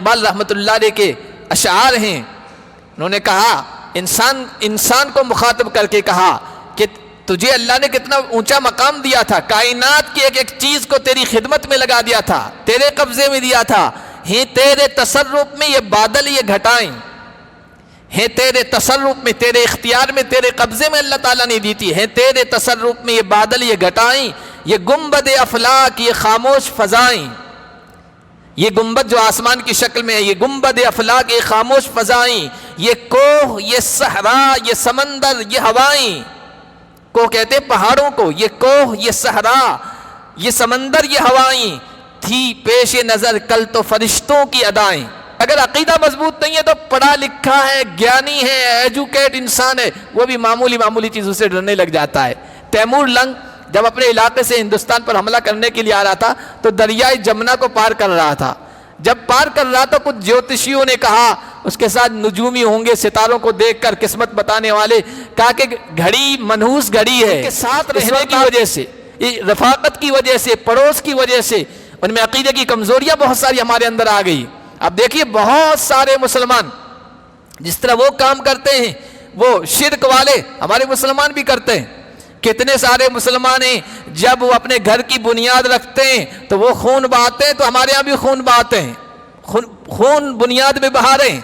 اقبال رحمۃ اللہ علیہ کے اشعار ہیں. انہوں نے کہا انسان کو مخاطب کر کے کہا کہ تجھے اللہ نے کتنا اونچا مقام دیا تھا، کائنات کی ایک ایک چیز کو تیری خدمت میں لگا دیا تھا، تیرے قبضے میں دیا تھا. ہیں تیرے تصرف میں یہ بادل یہ گھٹائیں، ہیں تیرے تصرف میں، تیرے اختیار میں، تیرے قبضے میں اللہ تعالیٰ نے دی تھی. ہیں تیرے تصرف میں یہ بادل یہ گھٹائیں، یہ گنبد افلاک یہ خاموش فضائیں. یہ گنبد جو آسمان کی شکل میں ہے، یہ گنبد افلاک یہ خاموش فضائیں، یہ کوہ یہ صحرا یہ سمندر یہ ہوائیں. کوہ کہتے ہیں پہاڑوں کو، یہ کوہ یہ صحرا یہ سمندر یہ ہوائیں، تھی پیش نظر کل تو فرشتوں کی ادائیں. اگر عقیدہ مضبوط نہیں ہے تو پڑھا لکھا ہے، گیانی ہے، ایجوکیٹ انسان ہے، وہ بھی معمولی چیزوں سے ڈرنے لگ جاتا ہے. تیمور لنگ جب اپنے علاقے سے ہندوستان پر حملہ کرنے کے لیے آ رہا تھا تو دریائے جمنا کو پار کر رہا تھا. جب پار کر رہا تھا کچھ جیوتشیوں نے کہا، اس کے ساتھ نجومی ہوں گے ستاروں کو دیکھ کر قسمت بتانے والے، کہا کہ گھڑی منحوس گھڑی ہے. کے ساتھ رہنے کی وجہ سے، رفاقت کی وجہ سے، پڑوس کی وجہ سے ان میں عقیدے کی کمزوریاں بہت ساری ہمارے اندر آ گئی. اب دیکھیے بہت سارے مسلمان جس طرح وہ کام کرتے ہیں وہ شرک والے ہمارے مسلمان بھی کرتے ہیں. کتنے سارے مسلمان ہیں جب وہ اپنے گھر کی بنیاد رکھتے ہیں تو وہ خون بہاتے ہیں، تو ہمارے ہاں بھی خون بہاتے ہیں، خون بنیاد میں بہا رہے ہیں.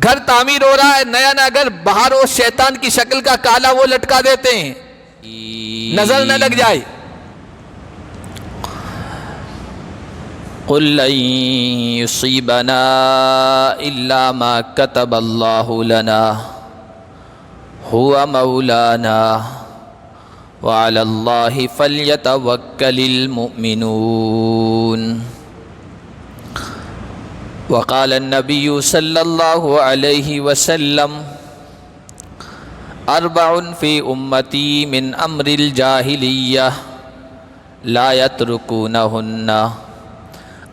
گھر تعمیر ہو رہا ہے، نیا نیا گھر، باہر وہ شیطان کی شکل کا کالا وہ لٹکا دیتے ہیں نظر نہ لگ جائے. قل لن يصيبنا إلا ما كتب الله لنا هو مولانا وعلى الله فليتوكل المؤمنون. وقال النبي صلى الله عليه وسلم أربع في أمتي من أمر الجاهلية لا يتركونهن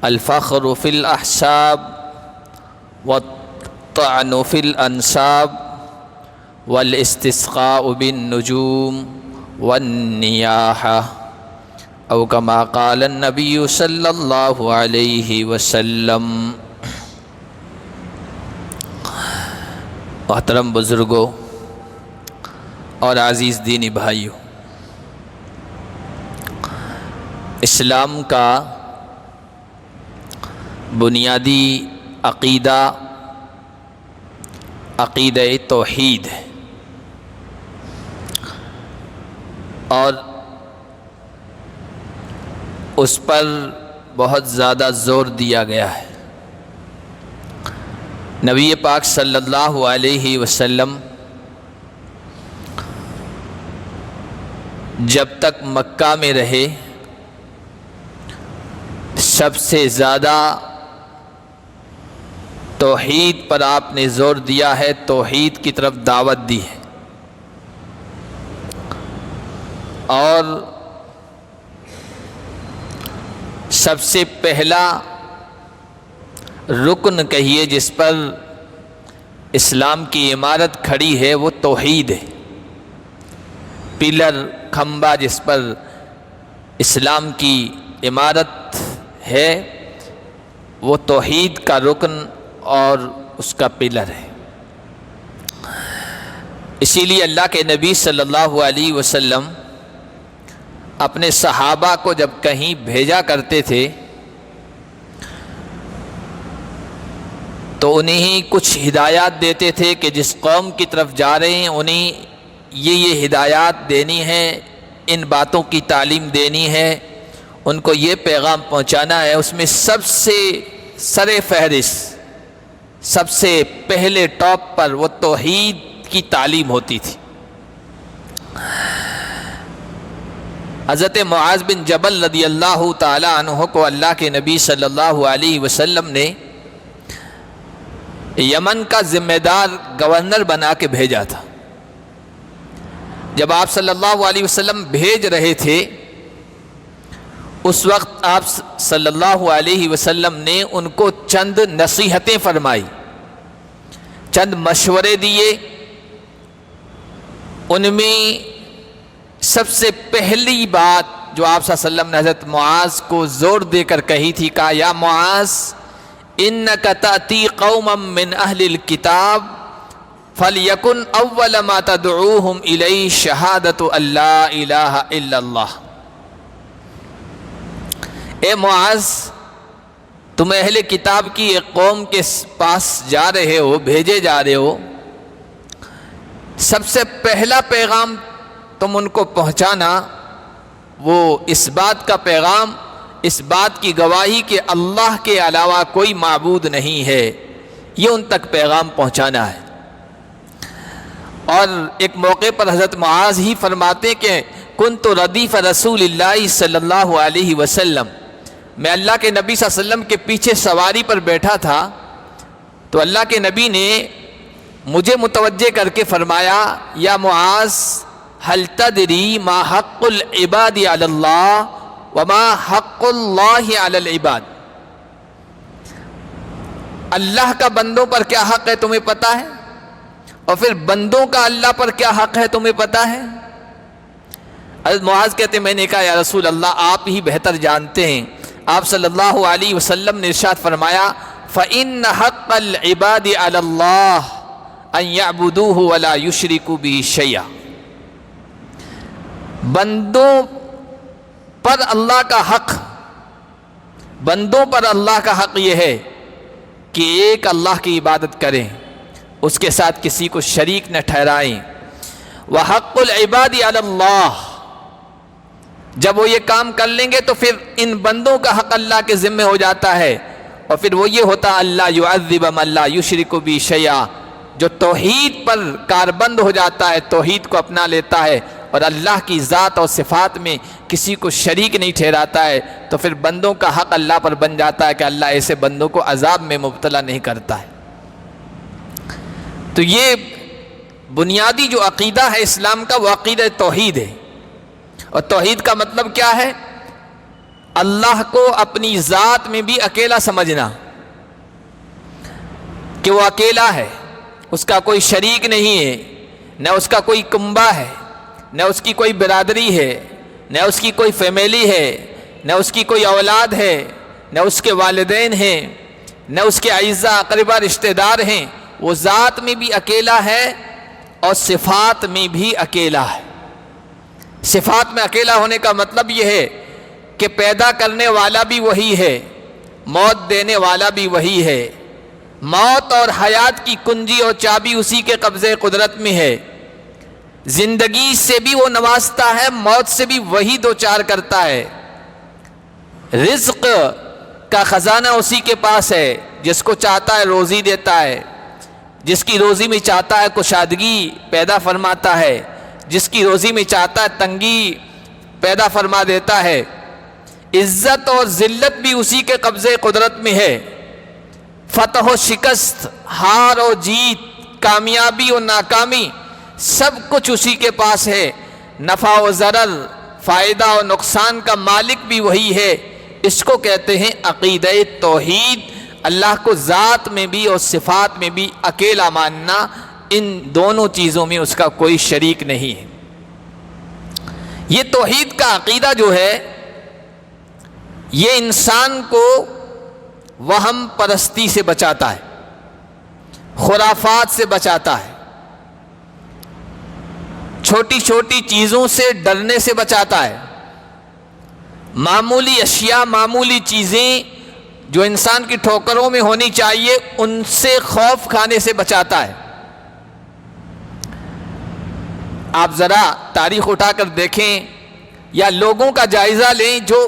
الفخر في الأحساب والطعن في الأنساب والاستسقاء بالنجوم والنياحة أو كما قال النبي صلى الله عليه وسلم. محترم بزرگوں اور عزیز دینی بھائیوں، اسلام کا بنیادی عقیدہ عقیدہ توحید ہے، اور اس پر بہت زیادہ زور دیا گیا ہے. نبی پاک صلی اللہ علیہ وسلم جب تک مکہ میں رہے سب سے زیادہ توحید پر آپ نے زور دیا ہے، توحید کی طرف دعوت دی ہے. اور سب سے پہلا رکن کہیے جس پر اسلام کی عمارت کھڑی ہے وہ توحید ہے. پلر کھمبا جس پر اسلام کی عمارت ہے وہ توحید کا رکن اور اس کا پلر ہے. اسی لیے اللہ کے نبی صلی اللہ علیہ وسلم اپنے صحابہ کو جب کہیں بھیجا کرتے تھے تو انہیں کچھ ہدایات دیتے تھے کہ جس قوم کی طرف جا رہے ہیں انہیں یہ ہدایات دینی ہے، ان باتوں کی تعلیم دینی ہے، ان کو یہ پیغام پہنچانا ہے. اس میں سب سے سر فہرست، سب سے پہلے ٹاپ پر وہ توحید کی تعلیم ہوتی تھی. حضرت معاذ بن جبل رضی اللہ تعالی عنہ کو اللہ کے نبی صلی اللہ علیہ وسلم نے یمن کا ذمہ دار گورنر بنا کے بھیجا تھا. جب آپ صلی اللہ علیہ وسلم بھیج رہے تھے اس وقت آپ صلی اللہ علیہ وسلم نے ان کو چند نصیحتیں فرمائی، چند مشورے دیے. ان میں سب سے پہلی بات جو آپ صلی اللہ علیہ وسلم نے حضرت معاذ کو زور دے کر کہی تھی، کہا یا معاذ انک تأتی قوما من اہل الکتاب فلیکن اول ما تدعوہم الیہ شہادۃ ان لا الہ الا اللہ. اے معاذ، تم اہل کتاب کی ایک قوم کے پاس جا رہے ہو، بھیجے جا رہے ہو، سب سے پہلا پیغام تم ان کو پہنچانا وہ اس بات کا پیغام، اس بات کی گواہی کہ اللہ کے علاوہ کوئی معبود نہیں ہے، یہ ان تک پیغام پہنچانا ہے. اور ایک موقع پر حضرت معاذ ہی فرماتے کہ کنت ردیف رسول اللہ صلی اللہ علیہ وسلم، میں اللہ کے نبی صلی اللہ علیہ وسلم کے پیچھے سواری پر بیٹھا تھا، تو اللہ کے نبی نے مجھے متوجہ کر کے فرمایا یا معاذ هل تدری ما حق العباد علی اللہ وما حق اللہ علی العباد. اللہ کا بندوں پر کیا حق ہے تمہیں پتہ ہے، اور پھر بندوں کا اللہ پر کیا حق ہے تمہیں پتہ ہے. حضرت معاذ کہتے ہیں میں نے کہا یا رسول اللہ آپ ہی بہتر جانتے ہیں. آپ صلی اللہ علیہ وسلم نے ارشاد فرمایا فإن حق العباد علی اللہ ان یعبدوہ ولا یشرکوا بہ شیئا. بندوں پر اللہ کا حق، بندوں پر اللہ کا حق یہ ہے کہ ایک اللہ کی عبادت کریں، اس کے ساتھ کسی کو شریک نہ ٹھہرائیں. وحق العباد علی اللہ، جب وہ یہ کام کر لیں گے تو پھر ان بندوں کا حق اللہ کے ذمہ ہو جاتا ہے، اور پھر وہ یہ ہوتا اللہ یعذب من لا یشرک بہ شیئا، جو توحید پر کاربند ہو جاتا ہے، توحید کو اپنا لیتا ہے اور اللہ کی ذات اور صفات میں کسی کو شریک نہیں ٹھہراتا ہے، تو پھر بندوں کا حق اللہ پر بن جاتا ہے کہ اللہ ایسے بندوں کو عذاب میں مبتلا نہیں کرتا ہے. تو یہ بنیادی جو عقیدہ ہے اسلام کا وہ عقیدہ توحید ہے. اور توحید کا مطلب کیا ہے؟ اللہ کو اپنی ذات میں بھی اکیلا سمجھنا، کہ وہ اکیلا ہے، اس کا کوئی شریک نہیں ہے، نہ اس کا کوئی کنبہ ہے، نہ اس کی کوئی برادری ہے، نہ اس کی کوئی فیملی ہے، نہ اس کی کوئی اولاد ہے، نہ اس کے والدین ہیں، نہ اس کے اعزاء اقربا رشتہ دار ہیں. وہ ذات میں بھی اکیلا ہے اور صفات میں بھی اکیلا ہے. صفات میں اکیلا ہونے کا مطلب یہ ہے کہ پیدا کرنے والا بھی وہی ہے، موت دینے والا بھی وہی ہے، موت اور حیات کی کنجی اور چابی اسی کے قبضے قدرت میں ہے. زندگی سے بھی وہ نوازتا ہے، موت سے بھی وہی دوچار کرتا ہے. رزق کا خزانہ اسی کے پاس ہے، جس کو چاہتا ہے روزی دیتا ہے، جس کی روزی میں چاہتا ہے کشادگی پیدا فرماتا ہے، جس کی روزی میں چاہتا ہے تنگی پیدا فرما دیتا ہے. عزت اور ذلت بھی اسی کے قبضے قدرت میں ہے. فتح و شکست، ہار و جیت، کامیابی و ناکامی، سب کچھ اسی کے پاس ہے. نفع و ضرر، فائدہ و نقصان کا مالک بھی وہی ہے. اس کو کہتے ہیں عقیدہ توحید. اللہ کو ذات میں بھی اور صفات میں بھی اکیلا ماننا، ان دونوں چیزوں میں اس کا کوئی شریک نہیں ہے. یہ توحید کا عقیدہ جو ہے یہ انسان کو وہم پرستی سے بچاتا ہے، خرافات سے بچاتا ہے، چھوٹی چھوٹی چیزوں سے ڈرنے سے بچاتا ہے، معمولی اشیاء، معمولی چیزیں جو انسان کی ٹھوکروں میں ہونی چاہیے ان سے خوف کھانے سے بچاتا ہے. آپ ذرا تاریخ اٹھا کر دیکھیں یا لوگوں کا جائزہ لیں جو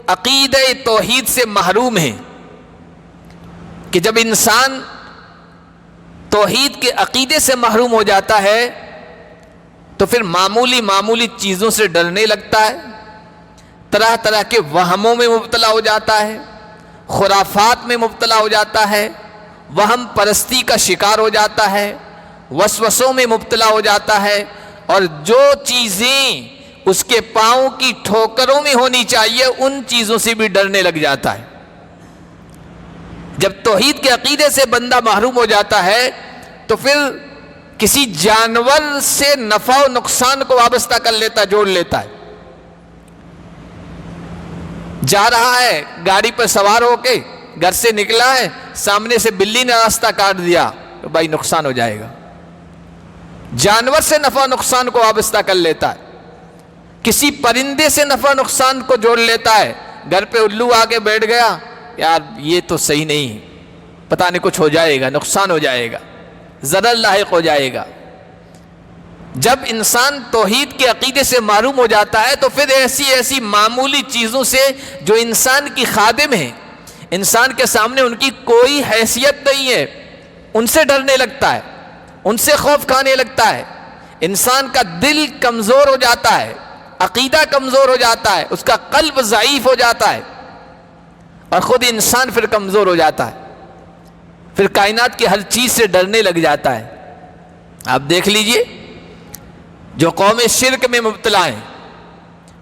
عقیدہ توحید سے محروم ہیں، کہ جب انسان توحید کے عقیدے سے محروم ہو جاتا ہے تو پھر معمولی چیزوں سے ڈرنے لگتا ہے، طرح طرح کے وہموں میں مبتلا ہو جاتا ہے، خرافات میں مبتلا ہو جاتا ہے، وہم پرستی کا شکار ہو جاتا ہے، وسوسوں میں مبتلا ہو جاتا ہے، اور جو چیزیں اس کے پاؤں کی ٹھوکروں میں ہونی چاہیے ان چیزوں سے بھی ڈرنے لگ جاتا ہے. جب توحید کے عقیدے سے بندہ محروم ہو جاتا ہے تو پھر کسی جانور سے نفع و نقصان کو وابستہ کر لیتا، جوڑ لیتا ہے. جا رہا ہے گاڑی پر سوار ہو کے گھر سے نکلا ہے, سامنے سے بلی نے راستہ کاٹ دیا تو بھائی نقصان ہو جائے گا. جانور سے نفع نقصان کو وابستہ کر لیتا ہے, کسی پرندے سے نفع نقصان کو جوڑ لیتا ہے. گھر پہ الو آ کے بیٹھ گیا, یار یہ تو صحیح نہیں ہے, پتہ نہیں کچھ ہو جائے گا, نقصان ہو جائے گا, ضرر لاحق ہو جائے گا. جب انسان توحید کے عقیدے سے معروم ہو جاتا ہے تو پھر ایسی معمولی چیزوں سے جو انسان کی خادم ہیں, انسان کے سامنے ان کی کوئی حیثیت نہیں ہے, ان سے ڈرنے لگتا ہے, ان سے خوف کھانے لگتا ہے. انسان کا دل کمزور ہو جاتا ہے, عقیدہ کمزور ہو جاتا ہے, اس کا قلب ضعیف ہو جاتا ہے, اور خود انسان پھر کمزور ہو جاتا ہے, پھر کائنات کی ہر چیز سے ڈرنے لگ جاتا ہے. آپ دیکھ لیجئے, جو قوم شرک میں مبتلا ہیں,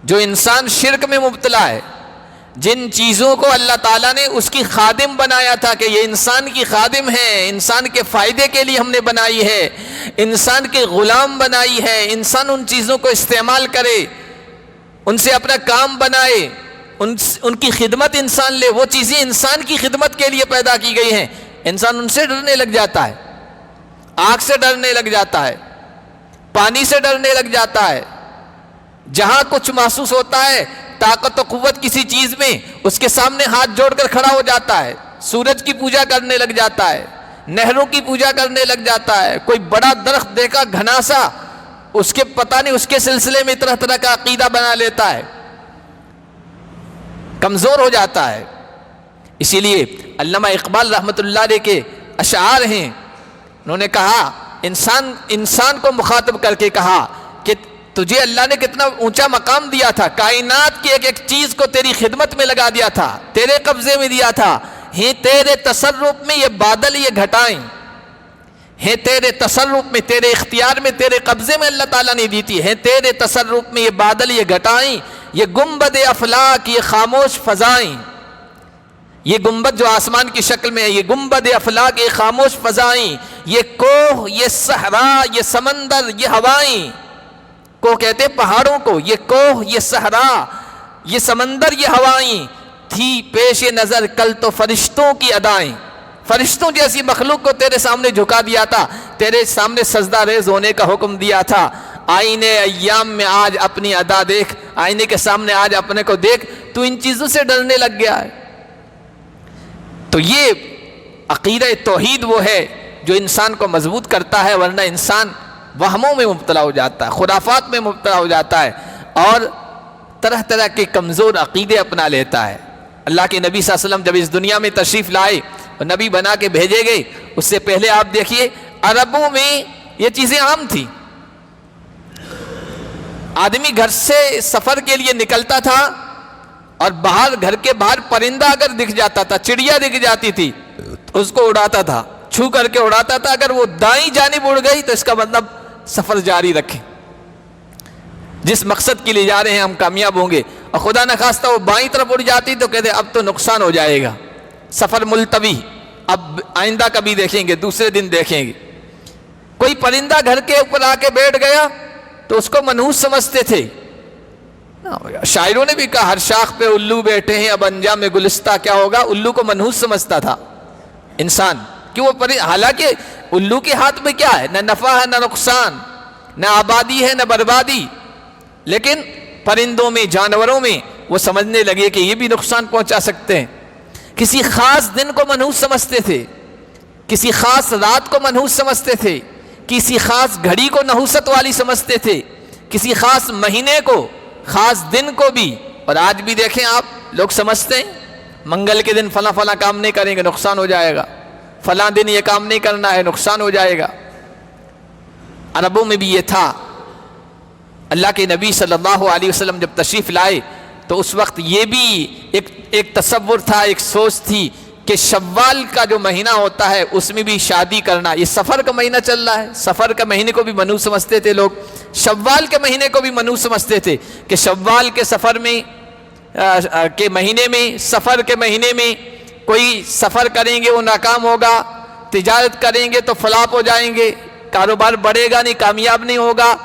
جو انسان شرک میں مبتلا ہے, جن چیزوں کو اللہ تعالیٰ نے اس کی خادم بنایا تھا کہ یہ انسان کی خادم ہے, انسان کے فائدے کے لیے ہم نے بنائی ہے, انسان کے غلام بنائی ہے, انسان ان چیزوں کو استعمال کرے, ان سے اپنا کام بنائے, ان کی خدمت انسان لے, وہ چیزیں انسان کی خدمت کے لیے پیدا کی گئی ہیں, انسان ان سے ڈرنے لگ جاتا ہے, آگ سے ڈرنے لگ جاتا ہے, پانی سے ڈرنے لگ جاتا ہے. جہاں کچھ محسوس ہوتا ہے طاقت و قوت کسی چیز میں, اس کے سامنے ہاتھ جوڑ کر کھڑا ہو جاتا ہے, سورج کی پوجا کرنے لگ جاتا ہے, نہروں کی پوجا کرنے لگ جاتا ہے. کوئی بڑا درخت دیکھا گھنا سا, اس کے پتہ نہیں اس کے سلسلے میں طرح طرح کا عقیدہ بنا لیتا ہے, کمزور ہو جاتا ہے. اسی لیے علامہ اقبال رحمۃ اللہ علیہ کے اشعار ہیں, انہوں نے کہا, انسان کو مخاطب کر کے کہا کہ تجھے اللہ نے کتنا اونچا مقام دیا تھا, کائنات کی ایک ایک چیز کو تیری خدمت میں لگا دیا تھا, تیرے قبضے میں دیا تھا, ہیں تیرے تصرف میں یہ بادل یہ گھٹائیں, ہیں تیرے تصرف میں, تیرے اختیار میں, تیرے قبضے میں اللہ تعالیٰ نے دی تھی, ہیں تیرے تصرف میں یہ بادل یہ گھٹائیں, یہ گنبد افلاک یہ خاموش فضائیں. یہ گنبد جو آسمان کی شکل میں ہے, یہ گنبد افلاک یہ خاموش فضائیں, یہ کوہ یہ صحرا یہ سمندر یہ ہوائیں. کوہ کہتے ہیں پہاڑوں کو, یہ کوہ یہ صحرا یہ سمندر یہ ہوائیں, تھی پیش نظر کل تو فرشتوں کی ادائیں. فرشتوں جیسی مخلوق کو تیرے سامنے جھکا دیا تھا, تیرے سامنے سجدہ ریز ہونے کا حکم دیا تھا. آئینے ایام میں آج اپنی ادا دیکھ, آئینے کے سامنے آج اپنے کو دیکھ, تو ان چیزوں سے ڈرنے لگ گیا ہے. تو یہ عقیدہ توحید وہ ہے جو انسان کو مضبوط کرتا ہے, ورنہ انسان وہموں میں مبتلا ہو جاتا ہے, خرافات میں مبتلا ہو جاتا ہے, اور طرح طرح کے کمزور عقیدے اپنا لیتا ہے. اللہ کے نبی صلی اللہ علیہ وسلم جب اس دنیا میں تشریف لائے اور نبی بنا کے بھیجے گئے, اس سے پہلے آپ دیکھیے عربوں میں یہ چیزیں عام تھیں. آدمی گھر سے سفر کے لیے نکلتا تھا اور باہر, گھر کے باہر پرندہ اگر دکھ جاتا تھا, چڑیا دکھ جاتی تھی, اس کو اڑاتا تھا, چھو کر کے اڑاتا تھا. اگر وہ دائیں جانب اڑ گئی تو اس کا مطلب سفر جاری رکھیں, جس مقصد کے لیے جا رہے ہیں ہم کامیاب ہوں گے. اور خدا نخواستہ وہ بائیں طرف اڑ جاتی تو کہتے اب تو نقصان ہو جائے گا, سفر ملتوی, اب آئندہ کبھی دیکھیں گے, دوسرے دن دیکھیں گے. کوئی پرندہ گھر کے اوپر آ کے بیٹھ گیا تو اس کو منحوس سمجھتے تھے. شاعروں نے بھی کہا, ہر شاخ پہ الو بیٹھے ہیں اب انجام گلستہ کیا ہوگا. الو کو منحوس سمجھتا تھا انسان, کہ وہ حالانکہ الو کے ہاتھ میں کیا ہے, نہ نفع ہے نہ نقصان, نہ آبادی ہے نہ بربادی, لیکن پرندوں میں, جانوروں میں وہ سمجھنے لگے کہ یہ بھی نقصان پہنچا سکتے ہیں. کسی خاص دن کو منحوس سمجھتے تھے, کسی خاص رات کو منحوس سمجھتے تھے, کسی خاص گھڑی کو نحوست والی سمجھتے تھے, کسی خاص مہینے کو, خاص دن کو بھی. اور آج بھی دیکھیں آپ, لوگ سمجھتے ہیں منگل کے دن فلاں فلاں کام نہیں کریں گے نقصان ہو جائے گا, فلاں دن یہ کام نہیں کرنا ہے نقصان ہو جائے گا. عربوں میں بھی یہ تھا. اللہ کے نبی صلی اللہ علیہ وسلم جب تشریف لائے تو اس وقت یہ بھی ایک تصور تھا, ایک سوچ تھی کہ شوال کا جو مہینہ ہوتا ہے اس میں بھی شادی کرنا. یہ سفر کا مہینہ چل رہا ہے, سفر کے مہینے کو بھی منحوس سمجھتے تھے لوگ, شوال کے مہینے کو بھی منحوس سمجھتے تھے کہ شوال کے سفر میں کے مہینے میں, سفر کے مہینے میں کوئی سفر کریں گے وہ ناکام ہوگا, تجارت کریں گے تو فلاپ ہو جائیں گے, کاروبار بڑھے گا نہیں, کامیاب نہیں ہوگا,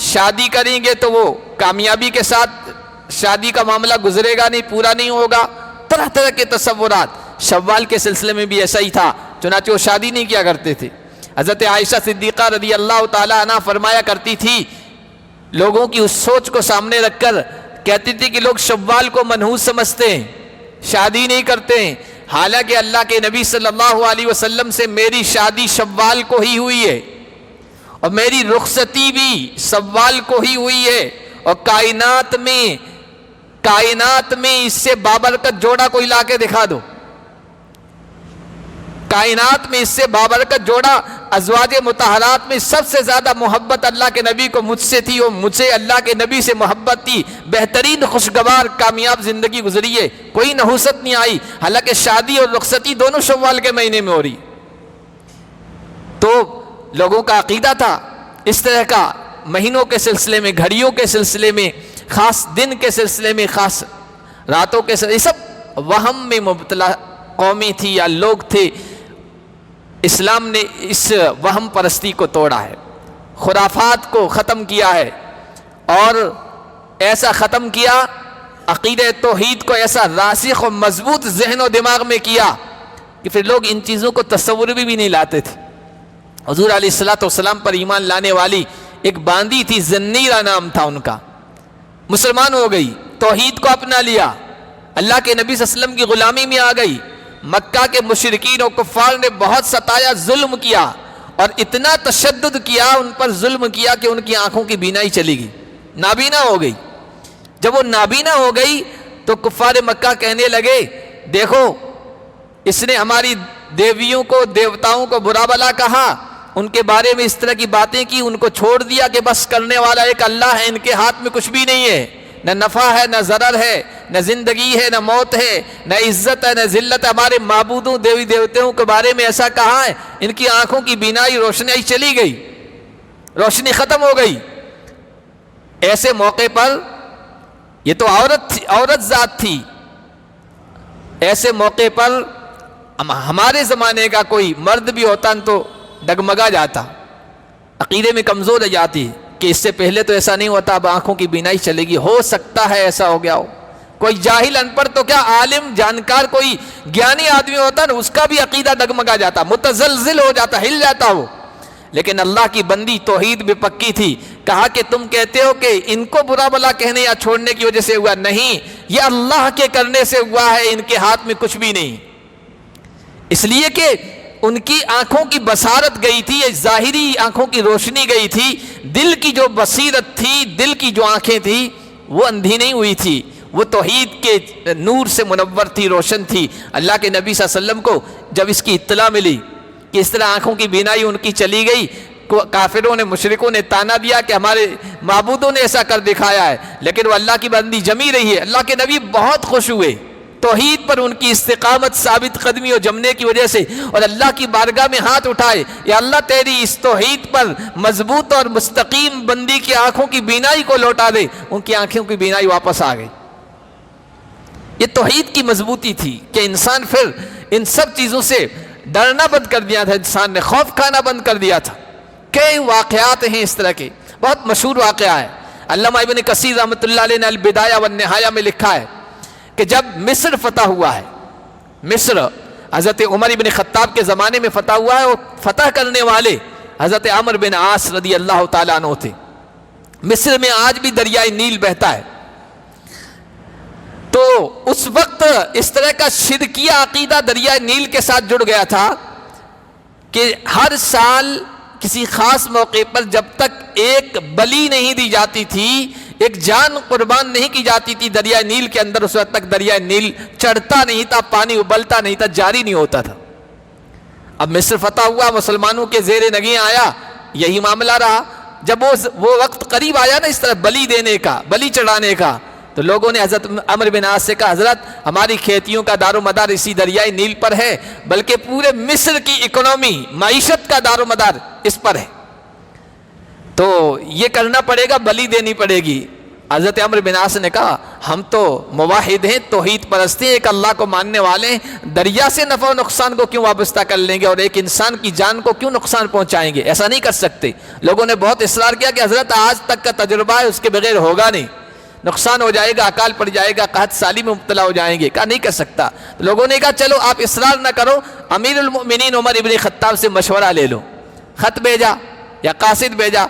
شادی کریں گے تو وہ کامیابی کے ساتھ شادی کا معاملہ گزرے گا نہیں, پورا نہیں ہوگا. طرح طرح کے تصورات. شوال کے سلسلے میں بھی ایسا ہی تھا، چنانچہ وہ شادی نہیں کیا کرتے تھے۔ حضرت عائشہ صدیقہ رضی اللہ تعالیٰ عنہ فرمایا کرتی تھی، لوگوں کی اس سوچ کو سامنے رکھ کر کہتی تھی کہ لوگ شوال کو منحوس سمجھتے ہیں، شادی نہیں کرتے ہیں، حالانکہ اللہ کے نبی صلی اللہ علیہ وسلم سے میری شادی شوال کو ہی ہوئی ہے، اور میری رخصتی بھی شوال کو ہی ہوئی ہے، اور کائنات میں اس سے بابرکت جوڑا کوئی لا کے دکھا دو، کائنات میں اس سے بابرکت جوڑا، ازواج مطہرات میں سب سے زیادہ محبت اللہ کے نبی کو مجھ سے تھی، اور مجھ سے اللہ کے نبی سے محبت تھی، بہترین خوشگوار کامیاب زندگی گزری ہے، کوئی نحوست نہیں آئی، حالانکہ شادی اور رخصتی دونوں شوال کے مہینے میں ہو رہی۔ تو لوگوں کا عقیدہ تھا اس طرح کا، مہینوں کے سلسلے میں، گھڑیوں کے سلسلے میں، خاص دن کے سلسلے میں، خاص راتوں کے سلسلے، یہ سب وہم میں مبتلا قومیں تھی یا لوگ تھے۔ اسلام نے اس وہم پرستی کو توڑا ہے، خرافات کو ختم کیا ہے، اور ایسا ختم کیا، عقیدہ توحید کو ایسا راسخ و مضبوط ذہن و دماغ میں کیا کہ پھر لوگ ان چیزوں کو تصور بھی نہیں لاتے تھے۔ حضور علیہ السلام پر ایمان لانے والی ایک باندی تھی، زنیرہ نام تھا ان کا، مسلمان ہو گئی، توحید کو اپنا لیا، اللہ کے نبی صلی اللہ علیہ وسلم کی غلامی میں آ گئی۔ مکہ کے مشرکین و کفار نے بہت ستایا، ظلم کیا، اور اتنا تشدد کیا، ان پر ظلم کیا کہ ان کی آنکھوں کی بینائی چلی گئی، نابینا ہو گئی۔ جب وہ نابینا ہو گئی تو کفار مکہ کہنے لگے، دیکھو اس نے ہماری دیویوں کو، دیوتاؤں کو برا بلا کہا، ان کے بارے میں اس طرح کی باتیں کی، ان کو چھوڑ دیا کہ بس کرنے والا ایک اللہ ہے، ان کے ہاتھ میں کچھ بھی نہیں ہے، نہ نفع ہے نہ ضرر ہے، نہ زندگی ہے نہ موت ہے، نہ عزت ہے نہ ذلت ہے، ہمارے معبودوں دیوی دیوتاؤں کے بارے میں ایسا کہا ہے۔ ان کی آنکھوں کی بینائی، روشنائی چلی گئی، روشنی ختم ہو گئی۔ ایسے موقع پر، یہ تو عورت ذات تھی، ایسے موقع پر ہمارے زمانے کا کوئی مرد بھی ہوتا تو ڈگمگا جاتا، عقیدے میں کمزور رہ جاتی کہ اس سے پہلے تو ایسا نہیں ہوتا، اب آنکھوں کی بینائی چلے گی، ہو سکتا ہے ایسا ہو گیا ہو۔ کوئی جاہل ان پڑھ تو کیا، عالم جانکار کوئی گیانی آدمی ہوتا نا، اس کا بھی عقیدہ ڈگمگا جاتا، متزلزل ہو جاتا، ہل جاتا ہو۔ لیکن اللہ کی بندی توحید میں پکی تھی، کہا کہ تم کہتے ہو کہ ان کو برا بلا کہنے یا چھوڑنے کی وجہ سے ہوا، نہیں، یہ اللہ کے کرنے سے ہوا ہے، ان کے ہاتھ میں کچھ بھی نہیں، اس لیے کہ ان کی آنکھوں کی بصارت گئی تھی، ظاہری آنکھوں کی روشنی گئی تھی، دل کی جو بصیرت تھی، دل کی جو آنکھیں تھی، وہ اندھی نہیں ہوئی تھی، وہ توحید کے نور سے منور تھی، روشن تھی۔ اللہ کے نبی صلی اللہ علیہ وسلم کو جب اس کی اطلاع ملی کہ اس طرح آنکھوں کی بینائی ان کی چلی گئی، کافروں نے، مشرکوں نے تانا دیا کہ ہمارے معبودوں نے ایسا کر دکھایا ہے، لیکن وہ اللہ کی بندی جمی رہی ہے۔ اللہ کے نبی بہت خوش ہوئے توحید پر ان کی استقامت، ثابت قدمی اور جمنے کی وجہ سے، اور اللہ کی بارگاہ میں ہاتھ اٹھائے، یا اللہ تیری اس توحید پر مضبوط اور مستقیم بندی کی آنکھوں کی بینائی کو لوٹا دے۔ ان کی آنکھوں کی بینائی واپس آ گئی۔ یہ توحید کی مضبوطی تھی کہ انسان پھر ان سب چیزوں سے ڈرنا بند کر دیا تھا، انسان نے خوف کھانا بند کر دیا تھا۔ کئی واقعات ہیں اس طرح کے، بہت مشہور واقعہ ہے، علامہ ابن کثیر رحمۃ اللہ علیہ نے البدایہ والنہایہ میں لکھا ہے کہ جب مصر فتح ہوا ہے، مصر حضرت عمر بن خطاب کے زمانے میں فتح ہوا ہے، اور فتح کرنے والے حضرت عمرو بن عاص رضی اللہ تعالیٰ عنہ تھے۔ مصر میں آج بھی دریائے نیل بہتا ہے، تو اس وقت اس طرح کا شرکیہ عقیدہ دریائے نیل کے ساتھ جڑ گیا تھا کہ ہر سال کسی خاص موقع پر جب تک ایک بلی نہیں دی جاتی تھی، ایک جان قربان نہیں کی جاتی تھی دریائے نیل کے اندر، اس وقت تک دریائے نیل چڑھتا نہیں تھا، پانی ابلتا نہیں تھا، جاری نہیں ہوتا تھا۔ اب مصر فتح ہوا، مسلمانوں کے زیر نگیں آیا، یہی معاملہ رہا۔ جب وہ وقت قریب آیا نا اس طرح بلی دینے کا، بلی چڑھانے کا، تو لوگوں نے حضرت عمرو بن عاص سے کہا، حضرت ہماری کھیتیوں کا دار و مدار اسی دریائے نیل پر ہے، بلکہ پورے مصر کی اکنومی، معیشت کا دار و مدار اس پر ہے، تو یہ کرنا پڑے گا، بلی دینی پڑے گی۔ حضرت عمرو بن عاص نے کہا، ہم تو موحد ہیں، توحید پرست ہیں، ایک اللہ کو ماننے والے ہیں، دریا سے نفع و نقصان کو کیوں وابستہ کر لیں گے، اور ایک انسان کی جان کو کیوں نقصان پہنچائیں گے، ایسا نہیں کر سکتے۔ لوگوں نے بہت اصرار کیا کہ حضرت آج تک کا تجربہ ہے، اس کے بغیر ہوگا نہیں، نقصان ہو جائے گا، اکال پڑ جائے گا، قحط سالی میں مبتلا ہو جائیں گے. کہا نہیں کر سکتا. تو لوگوں نے کہا چلو آپ اصرار نہ کرو، امیر المؤمنین عمر ابن خطاب سے مشورہ لے لو. خط بھیجا یا قاصد بھیجا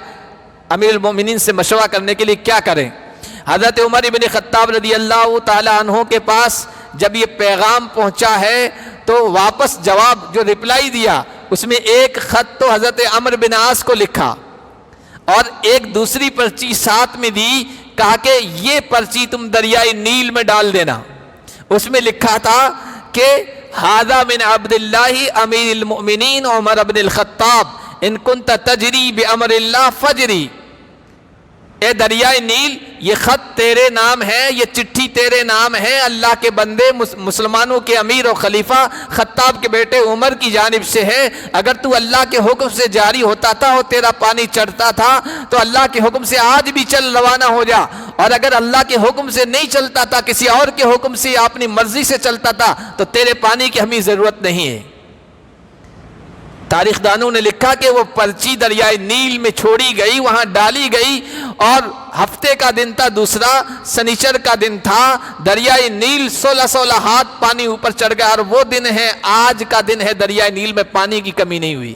امیر المؤمنین سے مشورہ کرنے کے لیے کیا کریں. حضرت عمر ابن خطاب رضی اللہ تعالی عنہ کے پاس جب یہ پیغام پہنچا ہے تو واپس جواب جو رپلائی دیا اس میں ایک خط تو حضرت عمرو بن عاص کو لکھا اور ایک دوسری پرچی ساتھ میں دی. کہا کہ یہ پرچی تم دریائے نیل میں ڈال دینا. اس میں لکھا تھا کہ ھذا من عبد اللہ امیر المؤمنین عمر بن الخطاب ان کنت تجری بامر اللہ فجری. اے دریائے نیل یہ خط تیرے نام ہے، یہ چٹھی تیرے نام ہے، اللہ کے بندے مسلمانوں کے امیر و خلیفہ خطاب کے بیٹے عمر کی جانب سے ہے. اگر تو اللہ کے حکم سے جاری ہوتا تھا اور تیرا پانی چڑھتا تھا تو اللہ کے حکم سے آج بھی چل روانہ ہو جا، اور اگر اللہ کے حکم سے نہیں چلتا تھا، کسی اور کے حکم سے اپنی مرضی سے چلتا تھا تو تیرے پانی کی ہمیں ضرورت نہیں ہے. تاریخ دانوں نے لکھا کہ وہ پرچی دریائے نیل میں چھوڑی گئی، وہاں ڈالی گئی، اور ہفتے کا دن تھا، دوسرا سنیچر کا دن تھا. دریائے نیل 16 ہاتھ پانی اوپر چڑھ گیا، اور وہ دن ہے آج کا دن ہے، دریائے نیل میں پانی کی کمی نہیں ہوئی.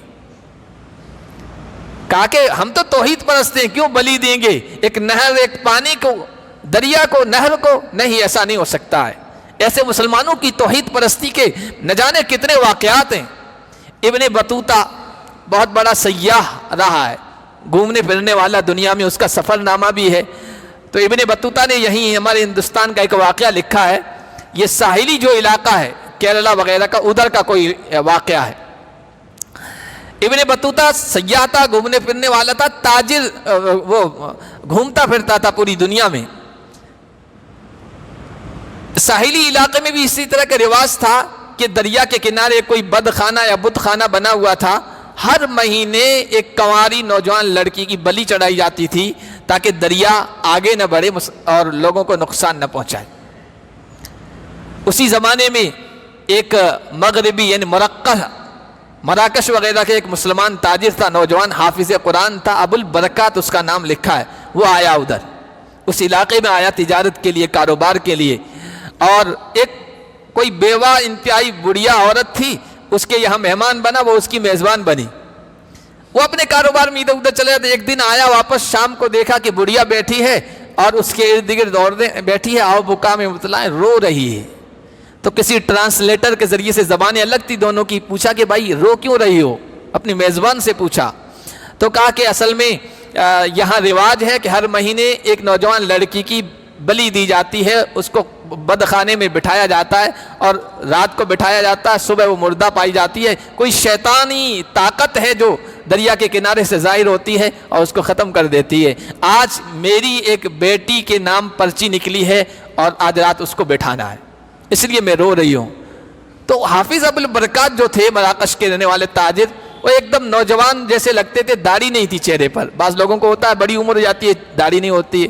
کہا کہ ہم تو توحید پرست ہیں، کیوں بلی دیں گے ایک نہر، ایک پانی کو، دریا کو، نہر کو؟ نہیں، ایسا نہیں ہو سکتا ہے. ایسے مسلمانوں کی توحید پرستی کے نہ جانے کتنے واقعات ہیں. ابن بطوطہ بہت بڑا سیاح رہا ہے، گھومنے پھرنے والا، دنیا میں اس کا سفر نامہ بھی ہے. تو ابن بطوطہ نے یہیں ہمارے ہندوستان کا ایک واقعہ لکھا ہے. یہ ساحلی جو علاقہ ہے کیرلا وغیرہ کا، ادھر کا کوئی واقعہ ہے. ابن بطوطہ سیاح تھا، گھومنے پھرنے والا تھا، تاجر، وہ گھومتا پھرتا تھا پوری دنیا میں. ساحلی علاقے میں بھی اسی طرح کا رواج تھا کہ دریا کے کنارے کوئی بد خانہ یا بت خانہ بنا ہوا تھا. ہر مہینے ایک کنواری نوجوان لڑکی کی بلی چڑھائی جاتی تھی تاکہ دریا آگے نہ بڑھے اور لوگوں کو نقصان نہ پہنچائے. اسی زمانے میں ایک مغربی یعنی مراکش وغیرہ کے ایک مسلمان تاجر تھا، نوجوان حافظ قرآن تھا، ابو البرکات اس کا نام لکھا ہے. وہ آیا ادھر، اس علاقے میں آیا تجارت کے لیے، کاروبار کے لیے. اور ایک کوئی بیوہ انتہائی بڑھیا عورت تھی، اس کے یہاں مہمان بنا، وہ اس کی میزبان بنی. وہ اپنے کاروبار میں ادھر ادھر چلے جاتے. ایک دن آیا واپس، شام کو دیکھا کہ بڑھیا بیٹھی ہے اور اس کے ارد گرد عورتیں بیٹھی ہے، آو بکا میں مبتلا ہے، رو رہی ہے. تو کسی ٹرانسلیٹر کے ذریعے سے زبانیں الگ تھی دونوں کی، پوچھا کہ بھائی رو کیوں رہی ہو؟ اپنی میزبان سے پوچھا. تو کہا کہ اصل میں یہاں رواج ہے کہ ہر مہینے ایک نوجوان لڑکی کی بلی دی جاتی ہے، اس کو بدخانے میں بٹھایا جاتا ہے اور رات کو بٹھایا جاتا ہے، صبح وہ مردہ پائی جاتی ہے. کوئی شیطانی طاقت ہے جو دریا کے کنارے سے ظاہر ہوتی ہے اور اس کو ختم کر دیتی ہے. آج میری ایک بیٹی کے نام پرچی نکلی ہے اور آج رات اس کو بٹھانا ہے، اس لیے میں رو رہی ہوں. تو حافظ ابو البرکات جو تھے مراکش کے رہنے والے تاجر، وہ ایک دم نوجوان جیسے لگتے تھے، داڑھی نہیں تھی چہرے پر. بعض لوگوں کو ہوتا ہے بڑی عمر ہو جاتی ہے داڑھی نہیں ہوتی ہے،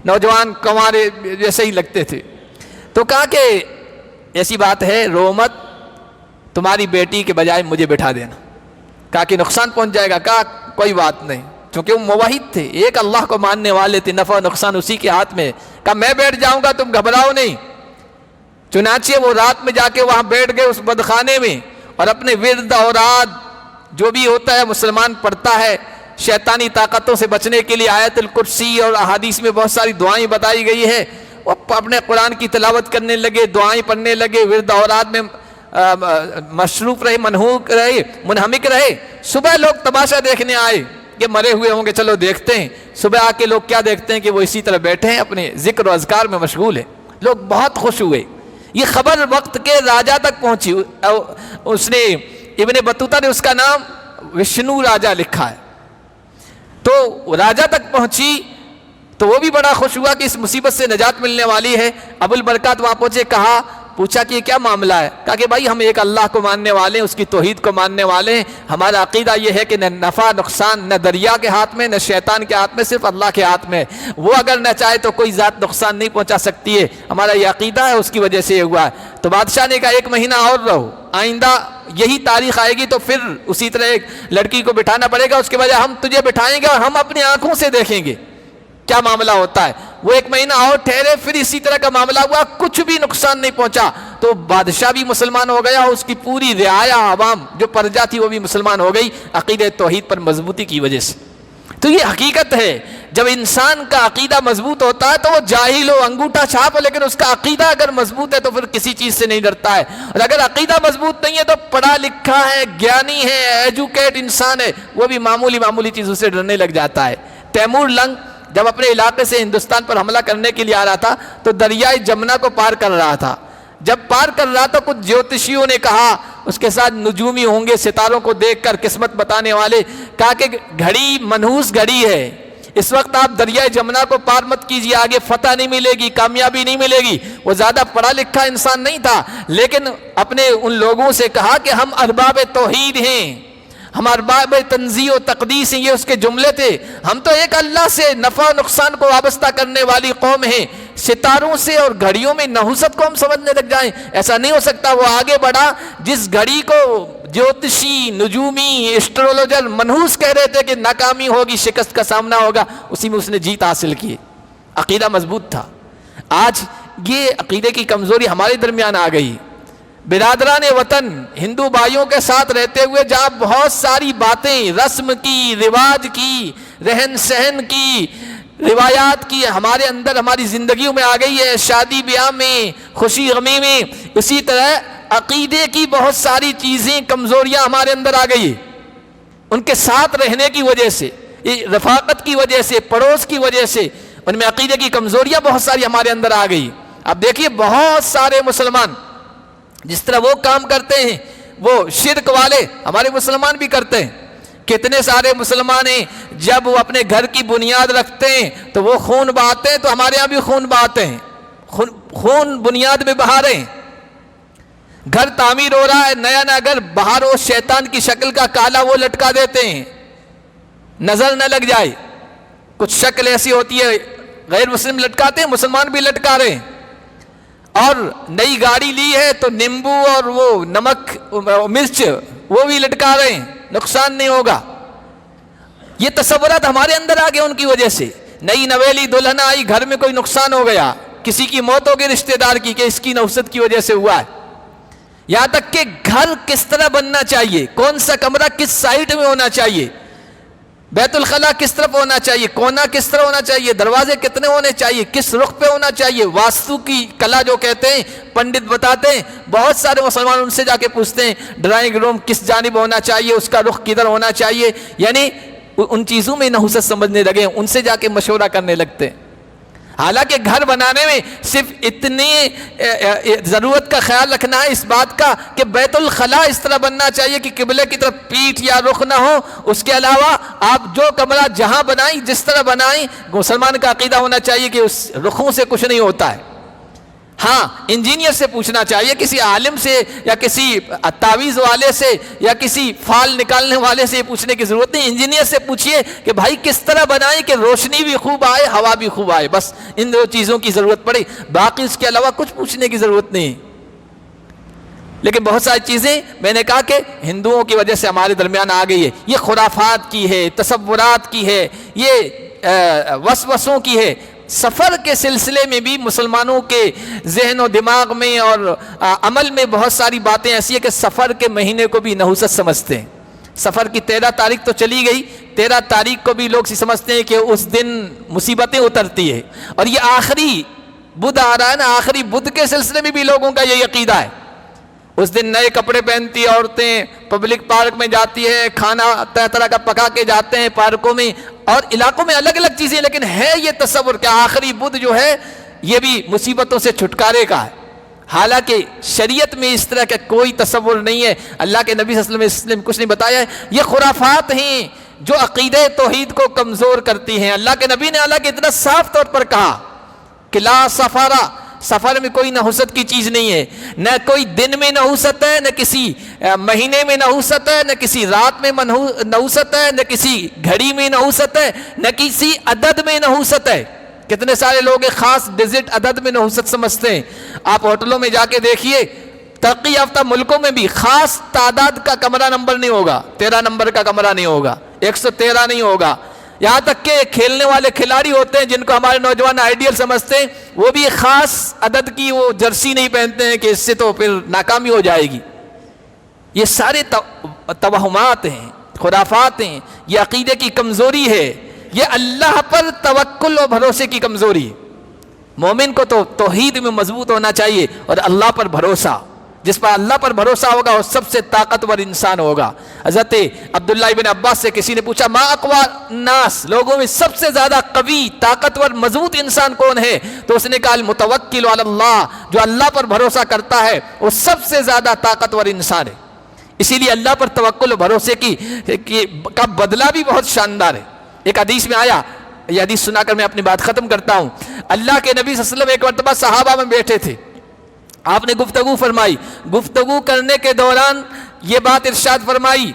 نوجوان کنوارے جیسے ہی لگتے تھے. تو کہا کہ ایسی بات ہے، رو مت، تمہاری بیٹی کے بجائے مجھے بٹھا دینا. کہا کہ نقصان پہنچ جائے گا. کہا کوئی بات نہیں، چونکہ وہ موحد تھے، ایک اللہ کو ماننے والے تھے، نفع و نقصان اسی کے ہاتھ میں. کہا میں بیٹھ جاؤں گا، تم گھبراؤ نہیں. چنانچہ وہ رات میں جا کے وہاں بیٹھ گئے اس بدخانے میں، اور اپنے ورد اوراد جو بھی ہوتا ہے مسلمان پڑھتا ہے شیطانی طاقتوں سے بچنے کے لیے. آیت الکرسی اور احادیث میں بہت ساری دعائیں بتائی گئی ہے. وہ اپنے قرآن کی تلاوت کرنے لگے، دعائیں پڑھنے لگے، ورد اوراد میں مصروف رہے، منہوک رہے، منہمک رہے. صبح لوگ تماشا دیکھنے آئے کہ مرے ہوئے ہوں گے، چلو دیکھتے ہیں. صبح آ کے لوگ کیا دیکھتے ہیں کہ وہ اسی طرح بیٹھے ہیں، اپنے ذکر و اذکار میں مشغول ہیں. لوگ بہت خوش ہوئے. یہ خبر وقت کے راجا تک پہنچی. اس نے ابن بطوطہ نے اس کا نام وشنو راجا لکھا ہے. تو راجا تک پہنچی تو وہ بھی بڑا خوش ہوا کہ اس مصیبت سے نجات ملنے والی ہے. ابو البرکات وہاں پہنچے، پوچھا کہ یہ کیا معاملہ ہے؟ کہا کہ بھائی ہم ایک اللہ کو ماننے والے ہیں، اس کی توحید کو ماننے والے ہیں. ہمارا عقیدہ یہ ہے کہ نہ نفع نقصان نہ دریا کے ہاتھ میں نہ شیطان کے ہاتھ میں، صرف اللہ کے ہاتھ میں. وہ اگر نہ چاہے تو کوئی ذات نقصان نہیں پہنچا سکتی ہے. ہمارا یہ عقیدہ ہے، اس کی وجہ سے یہ ہوا ہے. تو بادشاہ نے کہا ایک مہینہ اور رہو، آئندہ یہی تاریخ آئے گی تو پھر اسی طرح ایک لڑکی کو بٹھانا پڑے گا، اس کے بجائے ہم تجھے بٹھائیں گے اور ہم اپنی آنکھوں سے دیکھیں گے. کیا معاملہ ہوتا ہے. وہ 1 مہینہ اور ٹھہرے, پھر اسی طرح کا معاملہ ہوا, کچھ بھی نقصان نہیں پہنچا, تو بادشاہ بھی مسلمان ہو گیا, اس کی پوری رعایا عوام جو پرجا تھی وہ بھی مسلمان ہو گئی عقیدہ توحید پر مضبوطی کی وجہ سے. تو یہ حقیقت ہے, جب انسان کا عقیدہ مضبوط ہوتا ہے تو وہ جاہل ہو, انگوٹھا چھاپ ہو, لیکن اس کا عقیدہ اگر مضبوط ہے تو پھر کسی چیز سے نہیں ڈرتا ہے. اور اگر عقیدہ مضبوط نہیں ہے تو پڑھا لکھا ہے, گیانی ہے, ایجوکیٹ انسان ہے, وہ بھی معمولی چیزوں سے ڈرنے لگ جاتا ہے. تیمور لنگ جب اپنے علاقے سے ہندوستان پر حملہ کرنے کے لیے آ رہا تھا تو دریائے جمنا کو پار کر رہا تھا. جب پار کر رہا تھا کچھ جیوتشیوں نے کہا, اس کے ساتھ نجومی ہوں گے, ستاروں کو دیکھ کر قسمت بتانے والے, کہا کہ گھڑی منحوس گھڑی ہے, اس وقت آپ دریائے جمنا کو پار مت کیجیے, آگے فتح نہیں ملے گی, کامیابی نہیں ملے گی. وہ زیادہ پڑھا لکھا انسان نہیں تھا, لیکن اپنے ان لوگوں سے کہا کہ ہم ارباب توحید ہیں, ہم ارباب تنزیہ و تقدیس ہیں, یہ اس کے جملے تھے. ہم تو ایک اللہ سے نفع و نقصان کو وابستہ کرنے والی قوم ہیں, ستاروں سے اور گھڑیوں میں نحوست کو ہم سمجھنے لگ جائیں, ایسا نہیں ہو سکتا. وہ آگے بڑھا, جس گھڑی کو جوتشی, نجومی, ایسٹرولوجر منحوس کہہ رہے تھے کہ ناکامی ہوگی, شکست کا سامنا ہوگا, اسی میں اس نے جیت حاصل کی. عقیدہ مضبوط تھا. آج یہ عقیدے کی کمزوری ہمارے درمیان آ گئی. برادران وطن ہندو بھائیوں کے ساتھ رہتے ہوئے جہاں بہت ساری باتیں رسم کی, رواج کی, رہن سہن کی, روایات کی ہمارے اندر ہماری زندگیوں میں آ گئی ہے, شادی بیاہ میں, خوشی غمی میں, اسی طرح عقیدے کی بہت ساری چیزیں, کمزوریاں ہمارے اندر آ گئی. ان کے ساتھ رہنے کی وجہ سے, رفاقت کی وجہ سے, پڑوس کی وجہ سے ان میں عقیدے کی کمزوریاں بہت ساری ہمارے اندر آ گئی. اب دیکھیے بہت سارے مسلمان جس طرح وہ کام کرتے ہیں وہ شرک والے ہمارے مسلمان بھی کرتے ہیں. کتنے سارے مسلمان ہیں جب وہ اپنے گھر کی بنیاد رکھتے ہیں تو وہ خون بہاتے ہیں, تو ہمارے یہاں بھی خون بہاتے ہیں, خون بنیاد میں بہا رہے ہیں. گھر تعمیر ہو رہا ہے, نیا نیا گھر, باہر وہ شیطان کی شکل کا کالا وہ لٹکا دیتے ہیں, نظر نہ لگ جائے. کچھ شکل ایسی ہوتی ہے غیر مسلم لٹکاتے ہیں, مسلمان بھی لٹکا رہے ہیں. اور نئی گاڑی لی ہے تو نیمبو اور وہ نمک مرچ وہ بھی لٹکا رہے ہیں, نقصان نہیں ہوگا. یہ تصورات ہمارے اندر آ گئے ان کی وجہ سے. نئی نویلی دلہن آئی, گھر میں کوئی نقصان ہو گیا, کسی کی موت ہو گئی رشتہ دار کی کہ اس کی نحوست کی وجہ سے ہوا ہے. یہاں تک کہ گھر کس طرح بننا چاہیے, کون سا کمرہ کس سائڈ میں ہونا چاہیے, بیت الخلاء کس طرف ہونا چاہیے, کونا کس طرح ہونا چاہیے, دروازے کتنے ہونے چاہیے, کس رخ پہ ہونا چاہیے, واسطو کی کلا جو کہتے ہیں پنڈت بتاتے ہیں. بہت سارے مسلمان ان سے جا کے پوچھتے ہیں ڈرائنگ روم کس جانب ہونا چاہیے, اس کا رخ کدھر ہونا چاہیے. یعنی ان چیزوں میں نحوست سمجھنے لگے, ان سے جا کے مشورہ کرنے لگتے ہیں. حالانکہ گھر بنانے میں صرف اتنی ضرورت کا خیال رکھنا ہے اس بات کا کہ بیت الخلاء اس طرح بننا چاہیے کہ قبلے کی طرف پیٹھ یا رخ نہ ہو. اس کے علاوہ آپ جو کمرہ جہاں بنائیں, جس طرح بنائیں, مسلمان کا عقیدہ ہونا چاہیے کہ اس رخوں سے کچھ نہیں ہوتا ہے. ہاں انجینئر سے پوچھنا چاہیے, کسی عالم سے یا کسی تعویذ والے سے یا کسی فال نکالنے والے سے پوچھنے کی ضرورت نہیں. انجینئر سے پوچھیے کہ بھائی کس طرح بنائیں کہ روشنی بھی خوب آئے, ہوا بھی خوب آئے. بس ان دو چیزوں کی ضرورت پڑے, باقی اس کے علاوہ کچھ پوچھنے کی ضرورت نہیں. لیکن بہت ساری چیزیں میں نے کہا کہ ہندوؤں کی وجہ سے ہمارے درمیان آ گئی ہے. یہ خرافات کی ہے, تصورات کی ہے, یہ وسوسوں کی ہے. سفر کے سلسلے میں بھی مسلمانوں کے ذہن و دماغ میں اور عمل میں بہت ساری باتیں ایسی ہیں کہ سفر کے مہینے کو بھی نحوست سمجھتے ہیں. سفر کی 13 تاریخ تو چلی گئی, 13 تاریخ کو بھی لوگ سمجھتے ہیں کہ اس دن مصیبتیں اترتی ہے. اور یہ آخری بدھ آ رہا ہے نا, آخری بدھ کے سلسلے میں بھی لوگوں کا یہ عقیدہ ہے. اس دن نئے کپڑے پہنتی عورتیں پبلک پارک میں جاتی ہے, کھانا طرح طرح کا پکا کے جاتے ہیں پارکوں میں اور علاقوں میں, الگ الگ چیزیں. لیکن ہے یہ تصور کہ آخری بدھ جو ہے یہ بھی مصیبتوں سے چھٹکارے کا ہے. حالانکہ شریعت میں اس طرح کا کوئی تصور نہیں ہے. اللہ کے نبی صلی اللہ علیہ وسلم نے کچھ نہیں بتایا ہے. یہ خرافات ہیں جو عقیدہ توحید کو کمزور کرتی ہیں. اللہ کے نبی نے حالانکہ اتنا صاف طور پر کہا کہ لا سفارہ, سفر میں کوئی نحوست کی چیز نہیں ہے. نہ کوئی دن میں نحوست ہے, نہ کسی مہینے میں نحوست ہے, نہ کسی رات میں نحوست ہے, نہ کسی گھڑی میں نحوست ہے, نہ کسی عدد میں نحوست ہے. کتنے سارے لوگ خاص ڈیجٹ عدد میں نحوست سمجھتے ہیں. آپ ہوٹلوں میں جا کے دیکھیے, ترقی یافتہ ملکوں میں بھی خاص تعداد کا کمرہ نمبر نہیں ہوگا, 13 نمبر کا کمرہ نہیں ہوگا, 113 نہیں ہوگا. یہاں تک کہ کھیلنے والے کھلاڑی ہوتے ہیں جن کو ہمارے نوجوان آئیڈیل سمجھتے ہیں، وہ بھی ایک خاص عدد کی وہ جرسی نہیں پہنتے ہیں کہ اس سے تو پھر ناکامی ہو جائے گی۔ یہ سارے توہمات ہیں، خرافات ہیں، یہ عقیدے کی کمزوری ہے، یہ اللہ پر توکل و بھروسے کی کمزوری ہے۔ مومن کو تو توحید میں مضبوط ہونا چاہیے اور اللہ پر بھروسہ، جس پر اللہ پر بھروسہ ہوگا وہ سب سے طاقتور انسان ہوگا۔ حضرت عبداللہ ابن عباس سے کسی نے پوچھا ما اقوی الناس، لوگوں میں سب سے زیادہ قوی، طاقتور، مضبوط انسان کون ہے؟ تو اس نے کہا المتوکل علی اللہ، جو اللہ پر بھروسہ کرتا ہے وہ سب سے زیادہ طاقتور انسان ہے۔ اسی لیے اللہ پر توکل و بھروسے کا بدلہ بھی بہت شاندار ہے۔ ایک حدیث میں آیا، یہ حدیث سنا کر میں اپنی بات ختم کرتا ہوں۔ اللہ کے نبی صلی اللہ علیہ وسلم ایک مرتبہ صحابہ میں بیٹھے تھے، آپ نے گفتگو فرمائی، گفتگو کرنے کے دوران یہ بات ارشاد فرمائی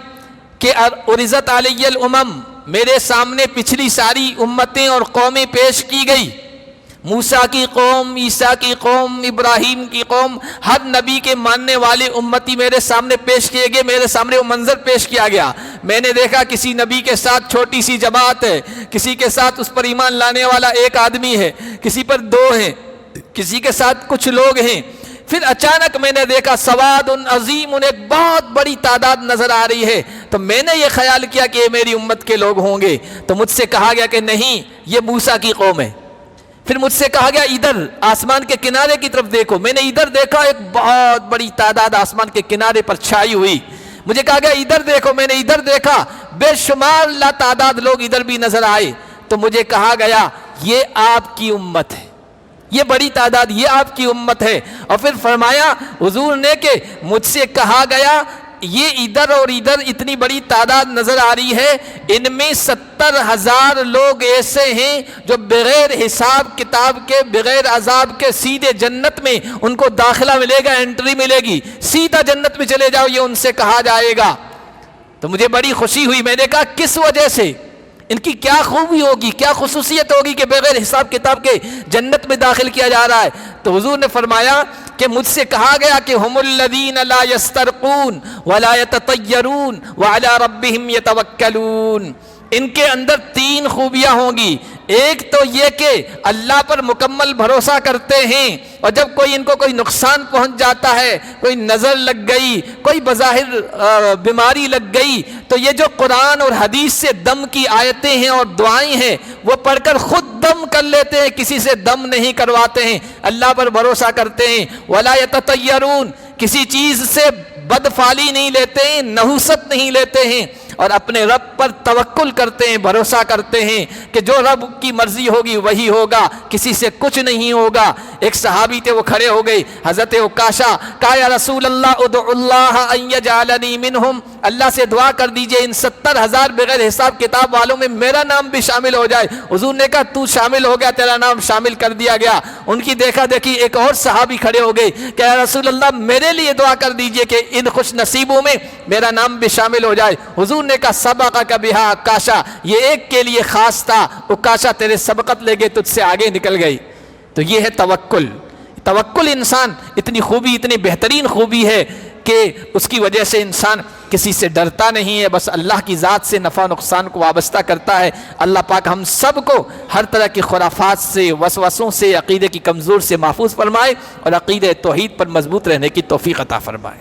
کہ عرضت علی الامم، میرے سامنے پچھلی ساری امتیں اور قومیں پیش کی گئی، موسیٰ کی قوم، عیسیٰ کی قوم، ابراہیم کی قوم، ہر نبی کے ماننے والے امتی میرے سامنے پیش کیے گئے، میرے سامنے وہ منظر پیش کیا گیا۔ میں نے دیکھا کسی نبی کے ساتھ چھوٹی سی جماعت ہے، کسی کے ساتھ اس پر ایمان لانے والا ایک آدمی ہے، کسی پر دو ہیں، کسی کے ساتھ کچھ لوگ ہیں۔ پھر اچانک میں نے دیکھا سواد عظیم، ایک بہت بڑی تعداد نظر آ رہی ہے، تو میں نے یہ خیال کیا کہ یہ میری امت کے لوگ ہوں گے، تو مجھ سے کہا گیا کہ نہیں، یہ موسیٰ کی قوم ہے۔ پھر مجھ سے کہا گیا ادھر آسمان کے کنارے کی طرف دیکھو، میں نے ادھر دیکھا، ایک بہت بڑی تعداد آسمان کے کنارے پر چھائی ہوئی۔ مجھے کہا گیا ادھر دیکھو، میں نے ادھر دیکھا، بے شمار لا تعداد لوگ ادھر بھی نظر آئے۔ تو مجھے کہا گیا یہ آپ کی امت ہے، یہ بڑی تعداد، یہ آپ کی امت ہے۔ اور پھر فرمایا حضور نے کہ مجھ سے کہا گیا یہ ادھر اور ادھر اتنی بڑی تعداد نظر آ رہی ہے، ان میں 70,000 لوگ ایسے ہیں جو بغیر حساب کتاب کے، بغیر عذاب کے سیدھے جنت میں ان کو داخلہ ملے گا، انٹری ملے گی، سیدھا جنت میں چلے جاؤ، یہ ان سے کہا جائے گا۔ تو مجھے بڑی خوشی ہوئی، میں نے کہا کس وجہ سے، ان کی کیا خوبی ہوگی، کیا خصوصیت ہوگی کہ بغیر حساب کتاب کے جنت میں داخل کیا جا رہا ہے؟ تو حضور نے فرمایا کہ مجھ سے کہا گیا کہ ہم الذین لا یسترقون ولا یتطیرون وعلی ربہم یتوکلون، ان کے اندر 3 خوبیاں ہوں گی۔ ایک تو یہ کہ اللہ پر مکمل بھروسہ کرتے ہیں، اور جب کوئی ان کو کوئی نقصان پہنچ جاتا ہے، کوئی نظر لگ گئی، کوئی بظاہر بیماری لگ گئی، تو یہ جو قرآن اور حدیث سے دم کی آیتیں ہیں اور دعائیں ہیں وہ پڑھ کر خود دم کر لیتے ہیں، کسی سے دم نہیں کرواتے ہیں، اللہ پر بھروسہ کرتے ہیں۔ ولا یتطیرون، کسی چیز سے بدفعلی نہیں لیتے ہیں، نحوست نہیں لیتے ہیں، اور اپنے رب پر توکل کرتے ہیں، بھروسہ کرتے ہیں کہ جو رب کی مرضی ہوگی وہی ہوگا، کسی سے کچھ نہیں ہوگا۔ ایک صحابی تھے، وہ کھڑے ہو گئے، حضرت عکاشہ کہا یا رسول اللہ ادعو اللہ ان یجعلنی منہم، اللہ سے دعا کر دیجئے ان 70,000 بغیر حساب کتاب والوں میں میرا نام بھی شامل ہو جائے۔ حضور نے کہا تو شامل ہو گیا، تیرا نام شامل کر دیا گیا۔ ان کی دیکھا دیکھی ایک اور صحابی کھڑے ہو گئے کہ یا رسول اللہ میرے لیے دعا کر دیجئے کہ ان خوش نصیبوں میں میرا نام بھی شامل ہو جائے۔ حضور نے کہا سبقک بہا عکاشہ، یہ ایک کے لیے خاص تھا، عکاشہ تیرے سبقت لے گئے، تجھ سے آگے نکل گئی۔ تو یہ ہے توکل۔ توکل انسان اتنی خوبی، اتنی بہترین خوبی ہے کہ اس کی وجہ سے انسان کسی سے ڈرتا نہیں ہے، بس اللہ کی ذات سے نفع نقصان کو وابستہ کرتا ہے۔ اللہ پاک ہم سب کو ہر طرح کی خرافات سے، وسوسوں سے، عقیدے کی کمزور سے محفوظ فرمائے اور عقیدہ توحید پر مضبوط رہنے کی توفیق عطا فرمائے۔